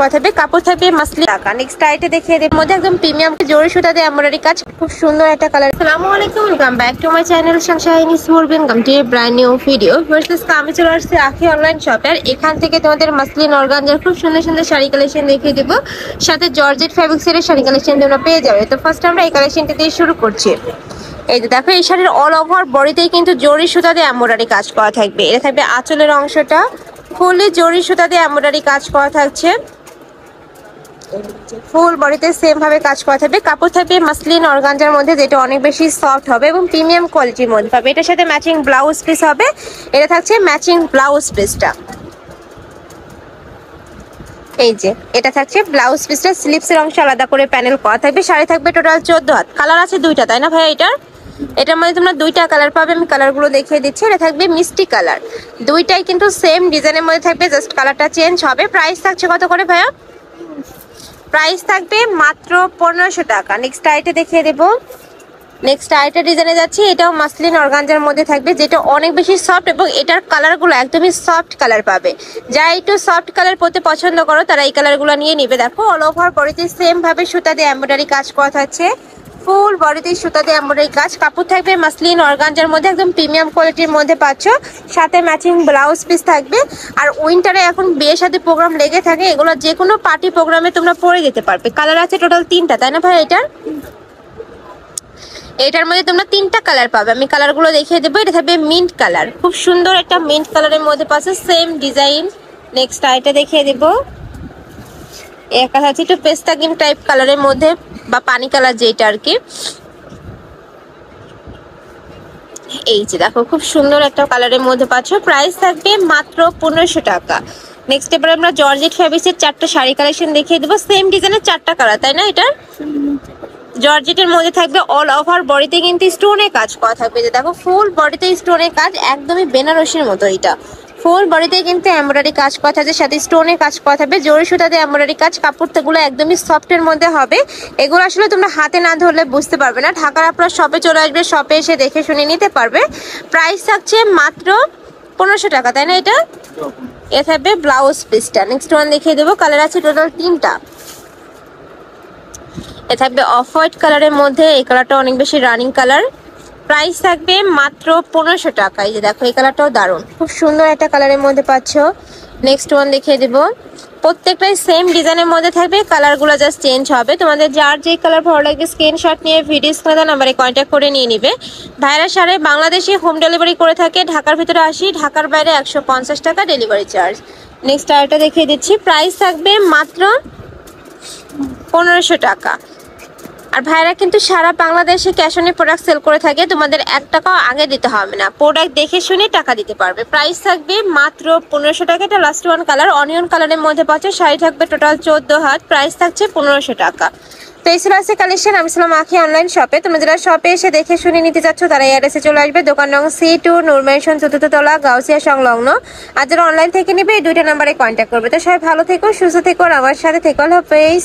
করা থাকবে, কাপড় থাকবে মাসলিন টাকা। নেক্সট আইটে দেখিয়ে দেব মধ্যে একদম প্রিমিয়াম জরি সুতা দিয়ে এমব্রয়ডারি কাজ, খুব সুন্দর একটা কালার। আসসালামু আলাইকুম, welcome back to my channel Shahini Surbin, come to brand new video. ভার্সেস আমি চলে আসছি আখি অনলাইন শপে, আর এখান থেকে তোমাদের মাসলিন অর্গানজার খুব সুন্দর সুন্দর শাড়ি কালেকশন দেখিয়ে দেবো, সাথে জর্জেট ফ্যাব্রিক্সের শাড়ি কালেকশন তোমরা পেয়ে যাবে। তো ফার্স্ট আমরা এই কালেকশনটা দিয়ে শুরু করছি। এই যে দেখো, এই শাড়ির অল ওভার বডিতেই কিন্তু জরি সুতা দিয়ে এমব্রয়ডারি কাজ করা থাকবে। এটা থাকবে আঁচলের অংশটা, ফুললি জরি সুতা দিয়ে এমব্রয়ডারি কাজ করা থাকছে। ফুল বডিতে সেম ভাবে কাজ করা থাকবে, কাপড় থাকবে মাসলিন অর্গানজার মধ্যে, যেটা অনেক বেশি সফট হবে এবং প্রিমিয়াম কোয়ালিটির মধ্যে পাবে। এটার সাথে ম্যাচিং ব্লাউজ পিস হবে, এটা থাকছে ম্যাচিং ব্লাউজ পিসটা। এই যে এটা থাকছে ব্লাউজ পিসটা, স্লিপসের অংশ আলাদা করে প্যানেল করা থাকবে। শাড়ি থাকবে টোটাল 14 হাত। কালার আছে দুইটা, তাই না ভাইয়া? এটার মধ্যে তোমরা দুইটা কালার পাবে, আমি কালারগুলো দেখিয়ে দিচ্ছি। এটা থাকবে মিষ্টি কালার, দুইটাই কিন্তু সেম ডিজাইনের মধ্যে থাকবে, জাস্ট কালারটা চেঞ্জ হবে। প্রাইস থাকছে কত করে ভাইয়া? প্রাইস থাকবে মাত্র 1500 টাকা। নেক্সট আইটে দেখিয়ে দেবো। নেক্সট আইটের ডিজাইনে যাচ্ছি, এটাও মাসলিন অর্গানজার মধ্যে থাকবে, যেটা অনেক বেশি সফট এবং এটার কালারগুলো একদমই সফট কালার পাবে। যারা একটু সফট কালার পরতে পছন্দ করো তারা এই কালারগুলো নিয়ে নিবে। দেখো অল ওভার বডিতে সেম ভাবে সুতা দিয়ে এমব্রয়ডারি কাজ করা থাকছে, ফুল বডিতে সুতা দিয়ে এমব্রয়ডারি কাজ। কাপড় থাকবে মাসলিন অর্গানজার মধ্যে, একদম প্রিমিয়াম কোয়ালিটির মধ্যে পাচ্ছ, সাথে ম্যাচিং ব্লাউজ পিস থাকবে। আর উইন্টারে এখন বিয়ের সাথে প্রোগ্রাম লেগে থাকে, এগুলো যে কোনো পার্টি প্রোগ্রামে তোমরা পরে যেতে পারবে। কালার আছে টোটাল 3টা, তাই না ভাই? এটার মধ্যে তোমরা 3টা কালার পাবে, আমি কালারগুলো দেখিয়ে দেবো। এটা থাকবে মিন্ট কালার, খুব সুন্দর একটা মিন্ট কালারের মধ্যে পাচ্ছে, সেম ডিজাইন। নেক্সট আইটা দেখিয়ে দেবো। একটা আছে একটু পেস্তা গ্রিন টাইপ কালারের মধ্যে, বা পানি কালার যেটা আর কি। এই যে দেখো, খুব সুন্দর একটা কালারের মধ্যে পাচ্ছ। প্রাইস থাকবে মাত্র 1500 টাকা। নেক্সট এবার আমরা জর্জেট ফ্যাব্রিক্সের 4টা শাড়ি কালেকশন দেখিয়ে দেবো, সেম ডিজাইনের 4টা কালার, তাই না? এটা জর্জেটের মধ্যে থাকবে, অল ওভার বডিতে কিন্তু স্টোনে কাজ করা থাকবে। যে দেখো ফুল বডিতে স্টোনের কাজ, একদমই বেনারসির মতো। এটা ফুল বডিতে কিন্তু এমব্রয়ডারি কাজ করা থাকবে, সাথে স্টোনে কাজ করা থাকবে, জরি সুতাতে এমব্রয়ডারি কাজ। কাপড়গুলো একদমই সফটের মধ্যে হবে। এগুলো আসলে তোমরা হাতে না ধরলে বুঝতে পারবে না। ঢাকার আপনারা শপে চলে আসবে, শপে এসে দেখে শুনে নিতে পারবে। প্রাইস থাকছে মাত্র 1500 টাকা, তাই না? এটা থাকবে ব্লাউজ পিসটা। নেক্সট ওয়ান দেখিয়ে দেবো, কালার আছে টোটাল 3টা। এ থাকবে অফ হোয়াইট কালারের মধ্যে, এই কালারটা অনেক বেশি রানিং কালার। প্রাইস থাকবে মাত্র 1500 টাকা। এই যে দেখো, এই কালারটাও দারুণ, খুব সুন্দর একটা কালারের মধ্যে পাচ্ছ। নেক্সট ওয়ান দেখিয়ে দেবো, প্রত্যেকটাই সেম ডিজাইনের মধ্যে থাকবে, কালারগুলো জাস্ট চেঞ্জ হবে। তোমাদের যার যেই কালার ভালো লাগবে স্ক্রিনশট নিয়ে ভিডিও স্ক্রিনে নাম্বারে কন্ট্যাক্ট করে নিয়ে নিবে। ভাইরা সারে বাংলাদেশে হোম ডেলিভারি করে থাকে, ঢাকার ভিতরে 80, ঢাকার বাইরে 150 টাকা ডেলিভারি চার্জ। নেক্সট আরেকটা দেখিয়ে দিচ্ছি, প্রাইস থাকবে মাত্র 1500 টাকা। আর ভাইরা কিন্তু সারা বাংলাদেশে ক্যাশ অন প্রোডাক্ট সেল করে থাকে, তোমাদের 1 টাকাও আগে দিতে হবে না, প্রোডাক্ট দেখে শুনে টাকা দিতে পারবে। প্রাইস থাকবে মাত্র 1500 টাকা। এটা লাস্ট ওয়ান কালার, অনিয়ন কালারের মধ্যে পাচ্ছ। শাড়ি থাকবে টোটাল 14 হাত, প্রাইস থাকছে 1500 টাকা। তো এই ছিল আজকে কালেকশন। আমি ছিলাম আখি অনলাইন শপে। তোমরা যারা শপে এসে দেখে শুনে নিতে চাচ্ছ তারা এই অ্যাড্রেসে চলে আসবে, দোকান নং C2, নূর ম্যানশন 4th তলা, গাউসিয়া সংলগ্ন। আর যারা অনলাইন থেকে নিবে এই 2টা নাম্বারে কন্ট্যাক্ট করবে। তো সবাই ভালো থেকো, সুস্থ থেকো, আর আমার সাথে থেকো। আল্লাহ হাফেজ।